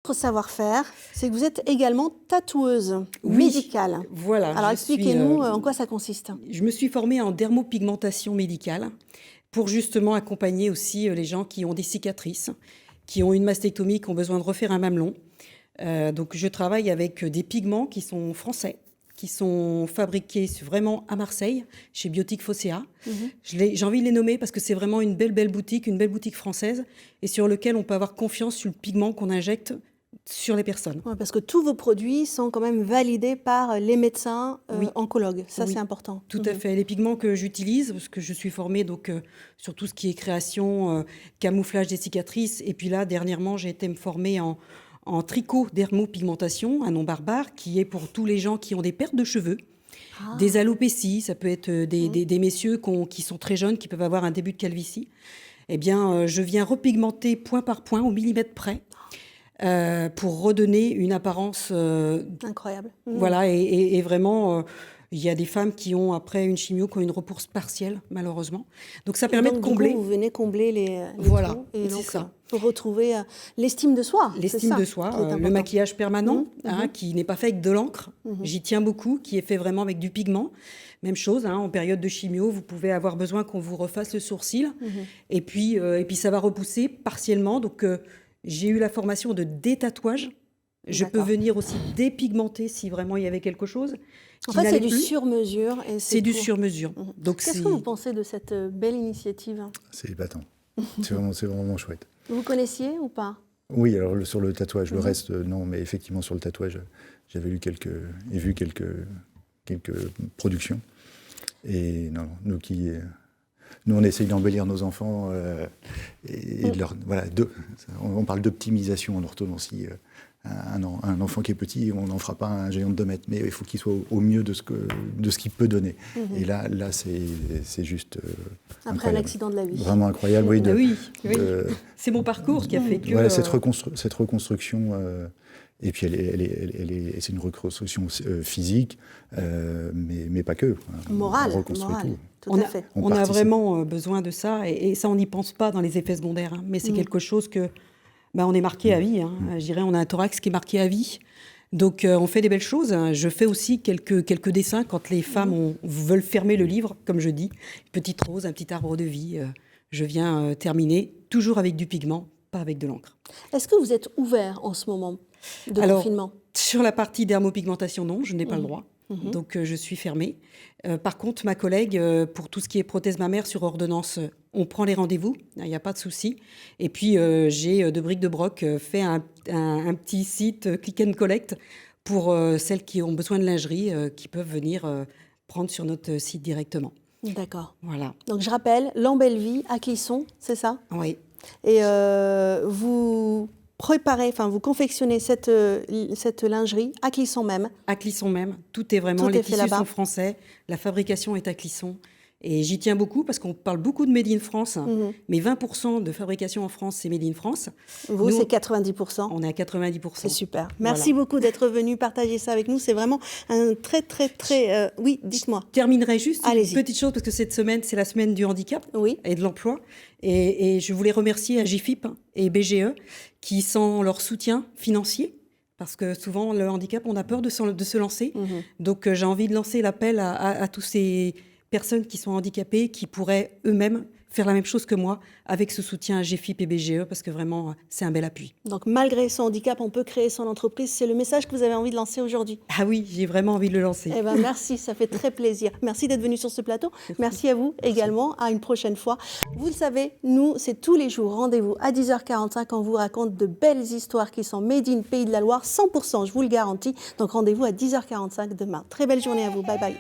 Votre savoir-faire, c'est que vous êtes également tatoueuse Oui, médicale. voilà. Alors expliquez-nous en quoi ça consiste. Je me suis formée en dermopigmentation médicale pour justement accompagner aussi les gens qui ont des cicatrices, qui ont une mastectomie, qui ont besoin de refaire un mamelon. Donc je travaille avec des pigments qui sont français, qui sont fabriqués vraiment à Marseille, chez Biotique Phocéa. J'ai envie de les nommer parce que c'est vraiment une belle boutique, une belle boutique française, et sur lequel on peut avoir confiance sur le pigment qu'on injecte sur les personnes. Ouais, parce que tous vos produits sont quand même validés par les médecins oncologues. Ça, Oui, c'est important. Tout à fait. Les pigments que j'utilise, parce que je suis formée donc, sur tout ce qui est création, camouflage des cicatrices. Et puis là, dernièrement, j'ai été me former en tricot dermopigmentation, un nom barbare, qui est pour tous les gens qui ont des pertes de cheveux, des alopécies, ça peut être des messieurs qui sont très jeunes, qui peuvent avoir un début de calvitie. Eh bien, je viens repigmenter point par point, au millimètre près, pour redonner une apparence incroyable. Voilà, et vraiment, il y a des femmes qui ont, après une chimio, qui ont une repousse partielle, malheureusement. Donc ça permet de combler. Du coup, vous venez combler les Voilà, trous, et donc, c'est ça. pour retrouver l'estime de soi. L'estime de soi, le maquillage permanent, qui n'est pas fait avec de l'encre. J'y tiens beaucoup, qui est fait vraiment avec du pigment. Même chose, en période de chimio, vous pouvez avoir besoin qu'on vous refasse le sourcil. Et puis ça va repousser partiellement. Donc j'ai eu la formation de détatouage. Je peux venir aussi dépigmenter si vraiment il y avait quelque chose. En fait, c'est du sur-mesure. C'est du sur-mesure. Qu'est-ce que vous pensez de cette belle initiative? C'est épatant. C'est vraiment chouette. Vous connaissiez ou pas? Oui, alors sur le tatouage, le reste, non, mais effectivement, sur le tatouage, j'avais lu vu quelques productions. Et non, nous, on essaye d'embellir nos enfants et de leur. Voilà, on parle d'optimisation en orthodontie. Un enfant qui est petit, on n'en fera pas un géant de 2 mètres, mais il faut qu'il soit au mieux de ce qu'il peut donner. Et là c'est juste après incroyable. Un accident de la vie. Vraiment incroyable. Oui, c'est mon parcours qui a fait que... Voilà, cette reconstruction, et puis c'est une reconstruction physique, mais pas que. Morale. On reconstruit tout. Tout à fait. On a vraiment besoin de ça, et ça, on n'y pense pas dans les effets secondaires. Mais c'est quelque chose que... on est marqué à vie. Je dirais, on a un thorax qui est marqué à vie. Donc, on fait des belles choses. Je fais aussi quelques dessins quand les femmes veulent fermer le livre, comme je dis. Une petite rose, un petit arbre de vie. Je viens terminer, toujours avec du pigment, pas avec de l'encre. Est-ce que vous êtes ouvert en ce moment de confinement? Sur la partie dermopigmentation, non, je n'ai pas le droit. Donc, je suis fermée. Par contre, ma collègue, pour tout ce qui est prothèse mammaire sur ordonnance, on prend les rendez-vous, il n'y a pas de souci. Et puis, j'ai de briques de broc fait un petit site click and collect pour celles qui ont besoin de lingerie, qui peuvent venir prendre sur notre site directement. D'accord. Voilà. Donc, je rappelle, Lambellevie à Clisson, c'est ça? Oui. Et vous vous confectionnez cette lingerie à Clisson même. À Clisson même, tout est vraiment, les tissus sont français, la fabrication est à Clisson. Et j'y tiens beaucoup parce qu'on parle beaucoup de Made in France, mais 20% de fabrication en France, c'est Made in France. Vous, c'est 90%. On est à 90%. C'est super. Merci beaucoup d'être venu partager ça avec nous. C'est vraiment un très... Oui, dites-moi. Je terminerai juste une petite chose, parce que cette semaine, c'est la semaine du handicap et de l'emploi. Et je voulais remercier AGFIP et BGE qui, sans leur soutien financier, parce que souvent, le handicap, on a peur de se lancer. Donc, j'ai envie de lancer l'appel à tous ces personnes qui sont handicapées, qui pourraient eux-mêmes faire la même chose que moi avec ce soutien à AGFIP et BGE, parce que vraiment, c'est un bel appui. Donc, malgré son handicap, on peut créer son entreprise. C'est le message que vous avez envie de lancer aujourd'hui? Ah oui, j'ai vraiment envie de le lancer. Eh ben, merci, ça fait très plaisir. Merci d'être venu sur ce plateau. Merci à vous également. À une prochaine fois. Vous le savez, nous, c'est tous les jours. Rendez-vous à 10h45. On vous raconte de belles histoires qui sont made in Pays de la Loire, 100%, je vous le garantis. Donc, rendez-vous à 10h45 demain. Très belle journée à vous. Bye bye.